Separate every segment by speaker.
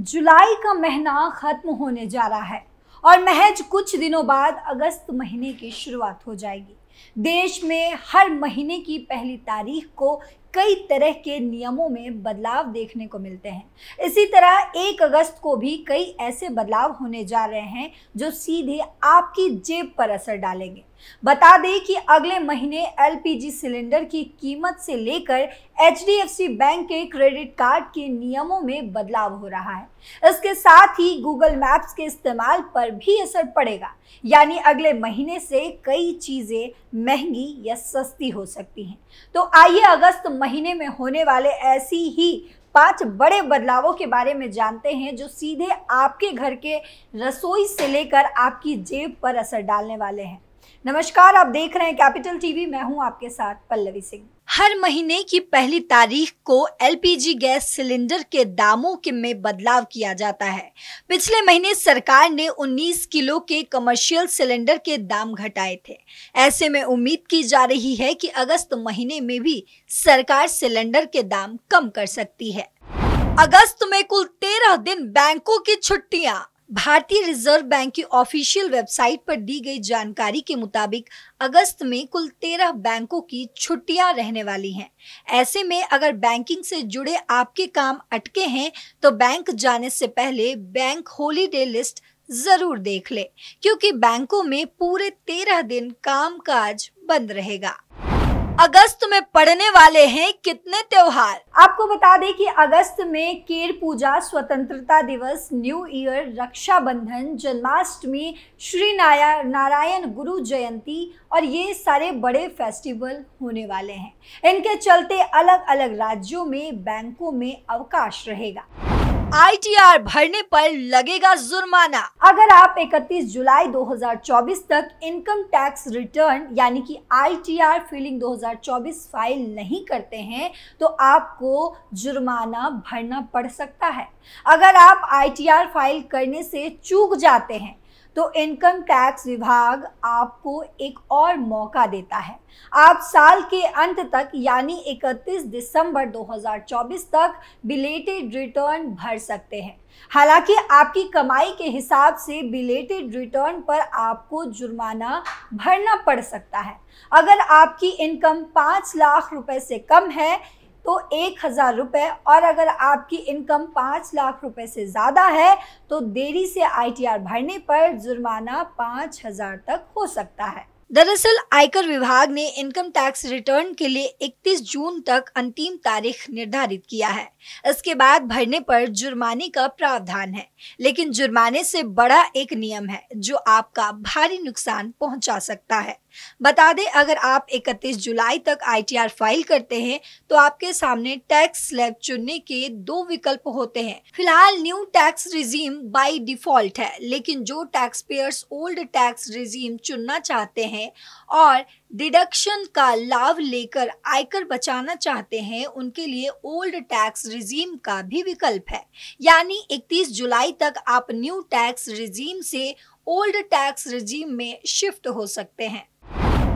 Speaker 1: जुलाई का महीना खत्म होने जा रहा है और महज कुछ दिनों बाद अगस्त महीने की शुरुआत हो जाएगी। देश में हर महीने की पहली तारीख को कई तरह के नियमों में बदलाव देखने को मिलते हैं। इसी तरह 1 अगस्त को भी कई ऐसे बदलाव होने जा रहे हैं जो सीधे आपकी जेब पर असर डालेंगे। बता दें कि अगले महीने एलपीजी सिलेंडर की कीमत से लेकर एचडीएफसी बैंक के क्रेडिट कार्ड के नियमों में बदलाव हो रहा है। इसके साथ ही गूगल मैप्स के इस्तेमाल पर भी असर पड़ेगा, यानी अगले महीने से कई चीजें महंगी या सस्ती हो सकती हैं। तो आइए अगस्त महीने में होने वाले ऐसी ही 5 बड़े बदलावों के बारे में जानते हैं जो सीधे आपके घर के रसोई से लेकर आपकी जेब पर असर डालने वाले हैं। नमस्कार, आप देख रहे हैं कैपिटल टीवी। मैं हूं आपके साथ पल्लवी सिंह। हर महीने की पहली तारीख को एलपीजी गैस सिलेंडर के दामों में बदलाव किया जाता है। पिछले महीने सरकार ने 19 किलो के कमर्शियल सिलेंडर के दाम घटाए थे। ऐसे में उम्मीद की जा रही है कि अगस्त महीने में भी सरकार सिलेंडर के दाम कम कर सकती है। अगस्त में कुल 13 दिन बैंकों की छुट्टियां। भारतीय रिजर्व बैंक की ऑफिशियल वेबसाइट पर दी गई जानकारी के मुताबिक अगस्त में कुल 13 बैंकों की छुट्टियां रहने वाली हैं। ऐसे में अगर बैंकिंग से जुड़े आपके काम अटके हैं तो बैंक जाने से पहले बैंक हॉलीडे लिस्ट जरूर देख ले, क्योंकि बैंकों में पूरे 13 दिन कामकाज बंद रहेगा। अगस्त में पड़ने वाले हैं कितने त्योहार। आपको बता दें कि अगस्त में केर पूजा, स्वतंत्रता दिवस, न्यू ईयर, रक्षाबंधन, जन्माष्टमी, श्री नारायण गुरु जयंती और ये सारे बड़े फेस्टिवल होने वाले हैं। इनके चलते अलग अलग राज्यों में बैंकों में अवकाश रहेगा। आईटीआर भरने पर लगेगा जुर्माना। अगर आप 31 जुलाई 2024 तक इनकम टैक्स रिटर्न यानी कि आईटीआर फिलिंग 2024 फाइल नहीं करते हैं तो आपको जुर्माना भरना पड़ सकता है। अगर आप आईटीआर फाइल करने से चूक जाते हैं तो इनकम टैक्स विभाग आपको एक और मौका देता है। आप साल के अंत तक यानी 31 दिसंबर 2024 तक बिलेटेड रिटर्न भर सकते हैं। हालांकि आपकी कमाई के हिसाब से बिलेटेड रिटर्न पर आपको जुर्माना भरना पड़ सकता है। अगर आपकी इनकम 5 लाख रुपए से कम है तो 1000 रुपए, और अगर आपकी इनकम 5 लाख रुपए से ज़्यादा है तो देरी से आईटीआर भरने पर जुर्माना 5000 तक हो सकता है। दरअसल आयकर विभाग ने इनकम टैक्स रिटर्न के लिए 31 जून तक अंतिम तारीख निर्धारित किया है। इसके बाद भरने पर जुर्माने का प्रावधान है, लेकिन जुर्माने से बड़ा एक नियम है जो आपका भारी नुकसान पहुंचा सकता है। बता दें, अगर आप 31 जुलाई तक आईटीआर फाइल करते हैं तो आपके सामने टैक्स स्लैब चुनने के 2 विकल्प होते हैं। फिलहाल new tax regime by default है, लेकिन जो tax payers old tax regime चुनना चाहते हैं और डिडक्शन का लाभ लेकर आयकर बचाना चाहते हैं उनके लिए ओल्ड टैक्स रिजीम का भी विकल्प है। यानी 31 जुलाई तक आप न्यू टैक्स रिजीम से ओल्ड टैक्स रिजीम में शिफ्ट हो सकते हैं।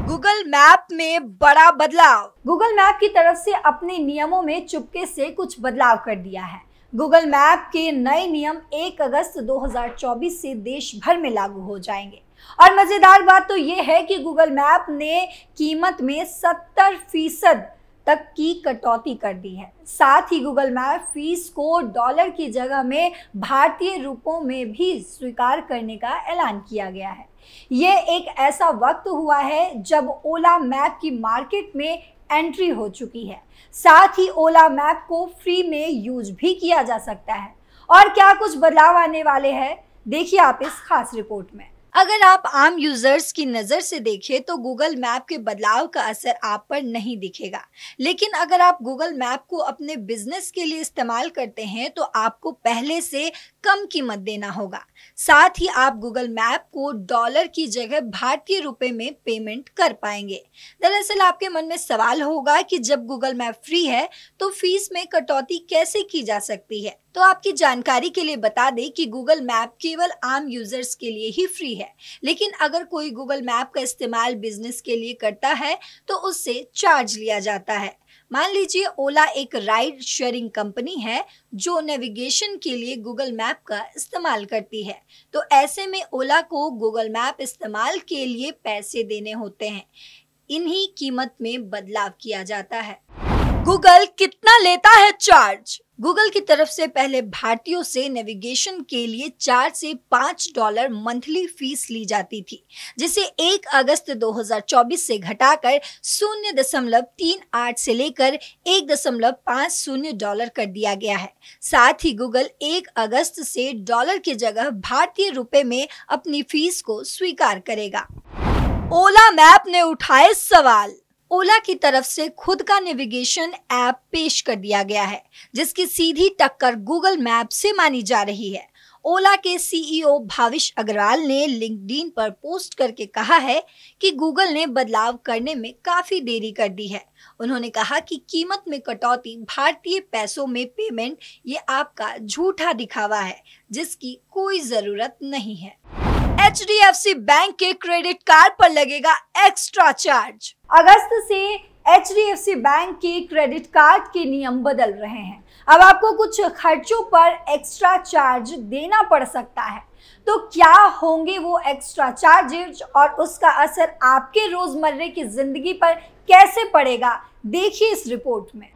Speaker 1: गूगल मैप में बड़ा बदलाव। गूगल मैप की तरफ से अपने नियमों में चुपके से कुछ बदलाव कर दिया है। गूगल मैप के नए नियम 1 अगस्त 2024 से देश भर में लागू हो जाएंगे। और मजेदार बात तो ये है कि गूगल मैप ने कीमत में 70% तक की कटौती कर दी है। साथ ही गूगल मैप फीस को डॉलर की जगह में भारतीय रुपयों में भी स्वीकार करने का ऐलान किया गया है। ये एक ऐसा वक्त हुआ है जब ओला मैप की मार्केट में एंट्री हो चुकी है। साथ ही ओला मैप को फ्री में यूज भी किया जा सकता है। और क्या कुछ बदलाव आने वाले हैं, देखिए आप इस खास रिपोर्ट में। अगर आप आम यूजर्स की नज़र से देखें तो गूगल मैप के बदलाव का असर आप पर नहीं दिखेगा, लेकिन अगर आप गूगल मैप को अपने बिजनेस के लिए इस्तेमाल करते हैं तो आपको पहले से कम कीमत देना होगा। साथ ही आप गूगल मैप को डॉलर की जगह भारतीय रुपए में पेमेंट कर पाएंगे। दरअसल आपके मन में सवाल होगा कि जब गूगल मैप फ्री है तो फीस में कटौती कैसे की जा सकती है। तो आपकी जानकारी के लिए बता दें कि गूगल मैप केवल आम यूजर्स के लिए ही फ्री है, लेकिन अगर कोई गूगल मैप का इस्तेमाल बिजनेस के लिए करता है तो उससे चार्ज लिया जाता है। मान लीजिए ओला एक राइड शेयरिंग कंपनी है जो नेविगेशन के लिए गूगल मैप का इस्तेमाल करती है। तो ऐसे में ओला को गूगल मैप इस्तेमाल के लिए पैसे देने होते हैं। इन्हीं कीमत में बदलाव किया जाता है। गूगल कितना लेता है चार्ज? गूगल की तरफ से पहले भारतीयों से नेविगेशन के लिए 4 से $5 मंथली फीस ली जाती थी, जिसे 1 अगस्त 2024 से घटाकर 0.38 से लेकर $1.50 कर दिया गया है। साथ ही गूगल 1 अगस्त से डॉलर की जगह भारतीय रुपए में अपनी फीस को स्वीकार करेगा। ओला मैप ने उठाए सवाल। ओला की तरफ से खुद का नेविगेशन ऐप पेश कर दिया गया है, जिसकी सीधी टक्कर गूगल मैप से मानी जा रही है। ओला के सीईओ भाविश अग्रवाल ने लिंक्डइन पर पोस्ट करके कहा है कि गूगल ने बदलाव करने में काफी देरी कर दी है। उन्होंने कहा कि कीमत में कटौती, भारतीय पैसों में पेमेंट, ये आपका झूठा दिखावा है जिसकी कोई जरूरत नहीं है। HDFC बैंक के क्रेडिट कार्ड पर लगेगा एक्स्ट्रा चार्ज। अगस्त से HDFC बैंक के क्रेडिट कार्ड के नियम बदल रहे हैं। अब आपको कुछ खर्चों पर एक्स्ट्रा चार्ज देना पड़ सकता है। तो क्या होंगे वो एक्स्ट्रा चार्जेज और उसका असर आपके रोजमर्रे की जिंदगी पर कैसे पड़ेगा, देखिए इस रिपोर्ट में।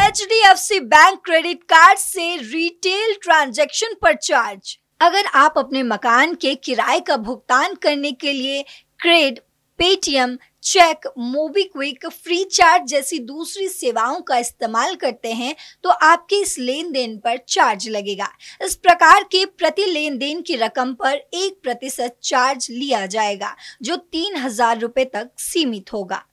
Speaker 1: HDFC बैंक क्रेडिट कार्ड से रिटेल ट्रांजैक्शन पर चार्ज। अगर आप अपने मकान के किराए का भुगतान करने के लिए Cred, Paytm, CheQ, MobiKwik, Freecharge जैसी दूसरी सेवाओं का इस्तेमाल करते हैं तो आपके इस लेन देन पर चार्ज लगेगा। इस प्रकार के प्रति लेन देन की रकम पर 1% चार्ज लिया जाएगा, जो 3,000 रुपए तक सीमित होगा।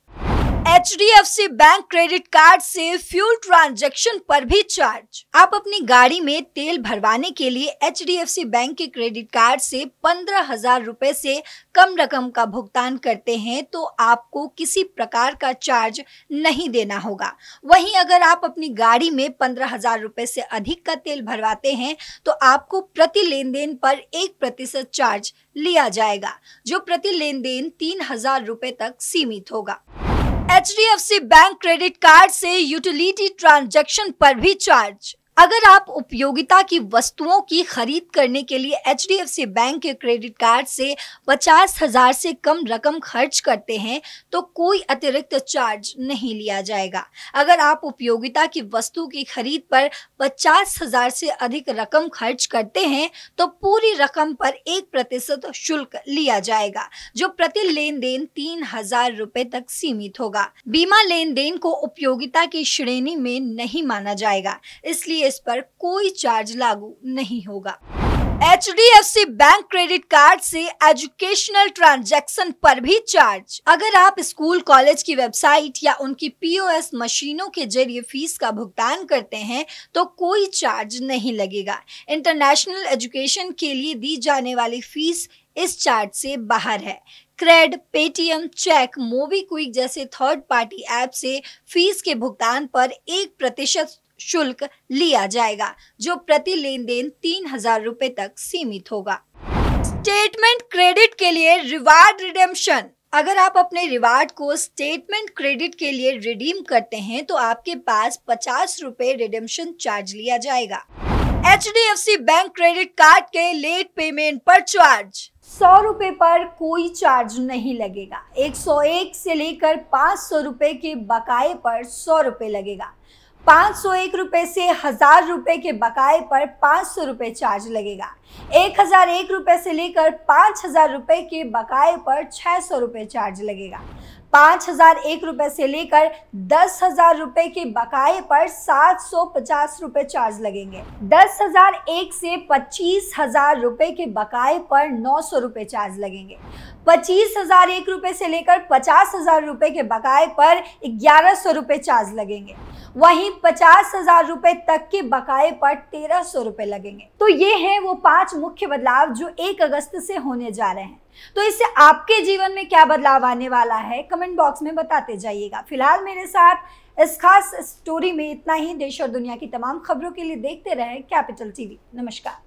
Speaker 1: HDFC बैंक क्रेडिट कार्ड से फ्यूल ट्रांजैक्शन पर भी चार्ज। आप अपनी गाड़ी में तेल भरवाने के लिए HDFC बैंक के क्रेडिट कार्ड से 15,000 रुपए से कम रकम का भुगतान करते हैं तो आपको किसी प्रकार का चार्ज नहीं देना होगा। वहीं अगर आप अपनी गाड़ी में 15,000 रुपए से अधिक का तेल भरवाते हैं तो आपको प्रति लेन देन पर 1% चार्ज लिया जाएगा, जो प्रति लेन देन 3,000 रुपए तक सीमित होगा। HDFC बैंक क्रेडिट कार्ड से यूटिलिटी ट्रांजैक्शन पर भी चार्ज। अगर आप उपयोगिता की वस्तुओं की खरीद करने के लिए HDFC बैंक के क्रेडिट कार्ड से 50,000 से कम रकम खर्च करते हैं तो कोई अतिरिक्त चार्ज नहीं लिया जाएगा। अगर आप उपयोगिता की वस्तु की खरीद पर 50,000 से अधिक रकम खर्च करते हैं तो पूरी रकम पर 1% शुल्क लिया जाएगा, जो प्रति लेन देन 3,000 रुपए तक सीमित होगा। बीमा लेन देन को उपयोगिता की श्रेणी में नहीं माना जाएगा, इसलिए इस पर कोई चार्ज लागू नहीं होगा। HDFC बैंक क्रेडिट कार्ड से एजुकेशनल ट्रांजैक्शन पर भी चार्ज। अगर आप स्कूल, कॉलेज की वेबसाइट या उनकी POS मशीनों के जरिए फीस का भुगतान करते हैं तो कोई चार्ज नहीं लगेगा। इंटरनेशनल एजुकेशन के लिए दी जाने वाली फीस इस चार्ज से बाहर है। क्रेड, पेटीएम, चेक, मोबीक्विक जैसे थर्ड पार्टी ऐप से फीस के भुगतान पर 1% शुल्क लिया जाएगा, जो प्रति लेन देन 3,000 रुपए तक सीमित होगा। स्टेटमेंट क्रेडिट के लिए रिवार्ड रिडेम्पशन। अगर आप अपने रिवार्ड को स्टेटमेंट क्रेडिट के लिए रिडीम करते हैं तो आपके पास 50 रुपए रिडेम्पशन चार्ज लिया जाएगा। HDFC बैंक क्रेडिट कार्ड के लेट पेमेंट पर चार्ज। 100 रुपए पर कोई चार्ज नहीं लगेगा। 101 से लेकर 500 रुपए के बकाये पर 100 रुपए लगेगा। 501 रुपए से 1,000 रुपए के बकाये पर 500 रुपए चार्ज लगेगा। 1,001 रुपए से लेकर 5,000 रुपए के बकाये पर 600 रुपए चार्ज लगेगा। 5,001 रुपए से लेकर 10,000 रुपए के बकाये पर 750 रुपए चार्ज लगेंगे। 10,001 से 25,000 रुपए के बकाये पर 900 रुपए चार्ज लगेंगे। 25,001 रुपए से लेकर 50,000 रुपए के बकाये पर 1,100 रुपए चार्ज लगेंगे। वहीं 50,000 रुपए तक के बकाये पर 1,300 रुपए लगेंगे। तो ये हैं वो 5 मुख्य बदलाव जो 1 अगस्त से होने जा रहे हैं। तो इससे आपके जीवन में क्या बदलाव आने वाला है, कमेंट बॉक्स में बताते जाइएगा। फिलहाल मेरे साथ इस खास स्टोरी में इतना ही। देश और दुनिया की तमाम खबरों के लिए देखते रहें कैपिटल टीवी। नमस्कार।